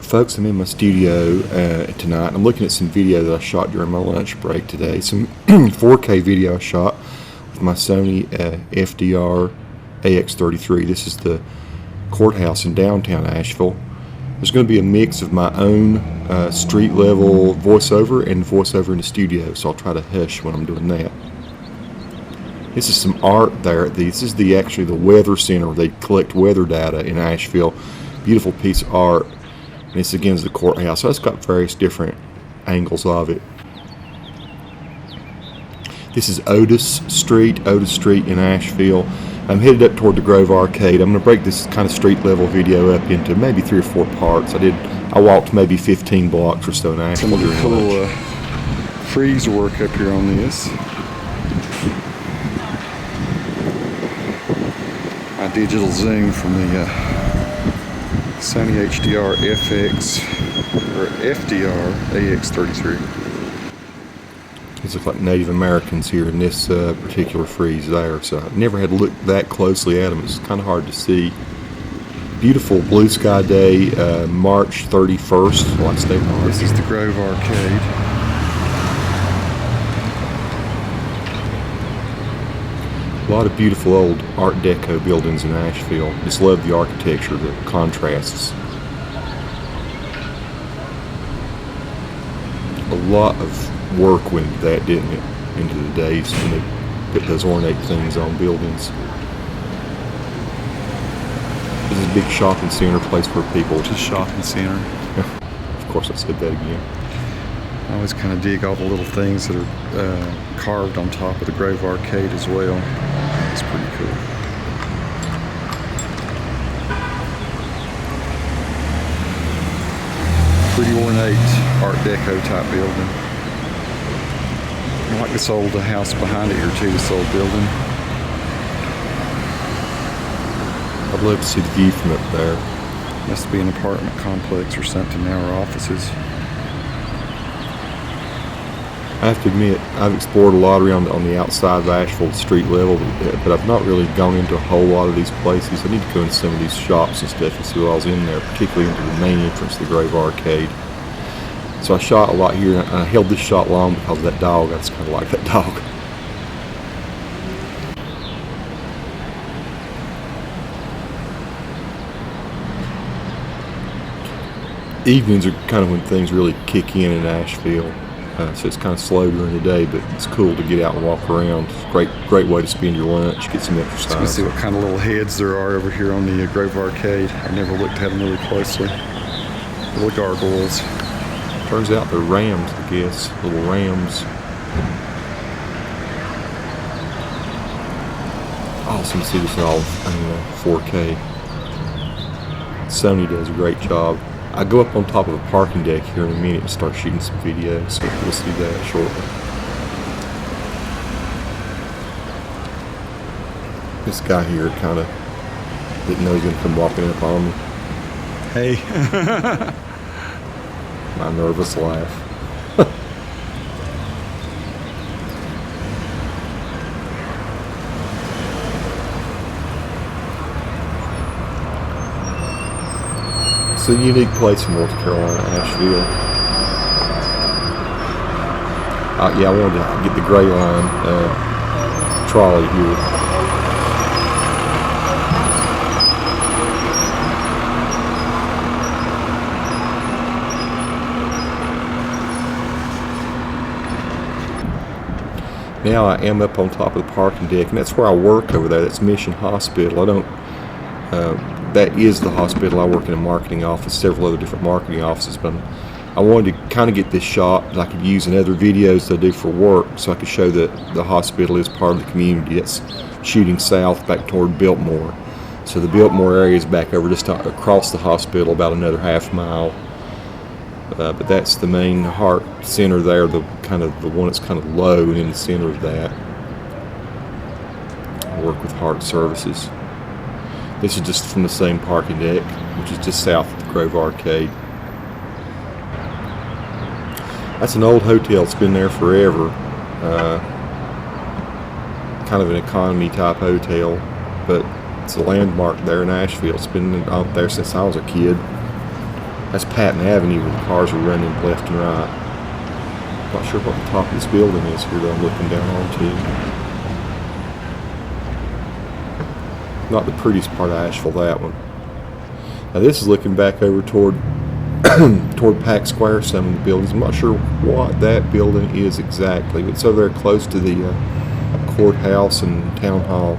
Folks, I'm in my studio tonight. I'm looking at some video that I shot during my lunch break today. Some 4K video I shot with my Sony FDR-AX33. This is the courthouse in downtown Asheville. There's going to be a mix of my own street level voiceover and voiceover in the studio, so I'll try to hush when I'm doing that. This is some art there. This is actually the weather center where they collect weather data in Asheville. Beautiful piece of art. And this again is the courthouse, so it's got various different angles of it. This is Otis Street in Asheville. I'm headed up toward the Grove Arcade. I'm going to break this kind of street level video up into maybe 3 or 4 parts. I walked maybe 15 blocks or so in Asheville. Some of the cool freeze work up here on this. My digital zoom from the Sony FDR-AX33. These look like Native Americans here in this particular frieze there, so I never had looked that closely at them. It's kind of hard to see. Beautiful blue sky day, March 31st, last day of March. This is the Grove Arcade. A lot of beautiful old Art Deco buildings in Asheville. Just love the architecture, the contrasts. A lot of work went into that, didn't it? Into the days when they put those ornate things on buildings. This is a big shopping center place for people. It's a shopping center. Of course I said that again. I always kind of dig all the little things that are carved on top of the Grove Arcade as well. It's pretty cool. Pretty ornate Art Deco type building. I like this old house behind it here too, this old building. I'd love to see the view from up there. Must be an apartment complex or something now, or offices. I have to admit, I've explored a lot around on the outside of Asheville, street level, but I've not really gone into a whole lot of these places. I need to go into some of these shops and stuff and see what I was in there, particularly into the main entrance of the Grove Arcade. So I shot a lot here, and I held this shot long because of that dog. I just kind of like that dog. Evenings are kind of when things really kick in Asheville. So it's kind of slow during the day, but it's cool to get out and walk around. It's a great way to spend your lunch, get some exercise. Let's see what kind of little heads there are over here on the Grove Arcade. I never looked at them really closely. Little gargoyles. Turns out they're rams, I guess. Little rams. Awesome to see this all in 4K. Sony does a great job. I go up on top of a parking deck here in a minute and start shooting some videos, so we'll see that shortly. This guy here kind of didn't know he was going to come walking up on me. Hey. My nervous laugh. It's a unique place in North Carolina, Asheville. Yeah, I wanted to get the gray line trolley here. Now I am up on top of the parking deck, and that's where I work over there. That's Mission Hospital. That is the hospital. I work in a marketing office, several other different marketing offices, but I wanted to kind of get this shot that I could use in other videos that I do for work, so I could show that the hospital is part of the community. That's shooting south back toward Biltmore. So the Biltmore area is back over just across the hospital, about another half mile. But that's the main heart center there, the one that's kind of low and in the center of that. I work with heart services. This is just from the same parking deck, which is just south of the Grove Arcade. That's an old hotel. It's been there forever. Kind of an economy type hotel, but it's a landmark there in Asheville. It's been out there since I was a kid. That's Patton Avenue where the cars are running left and right. Not sure what the top of this building is here that I'm looking down onto. Not the prettiest part of Asheville, that one. Now this is looking back over toward toward Pack Square, some of the buildings. I'm not sure what that building is exactly, but it's over there close to the courthouse and town hall.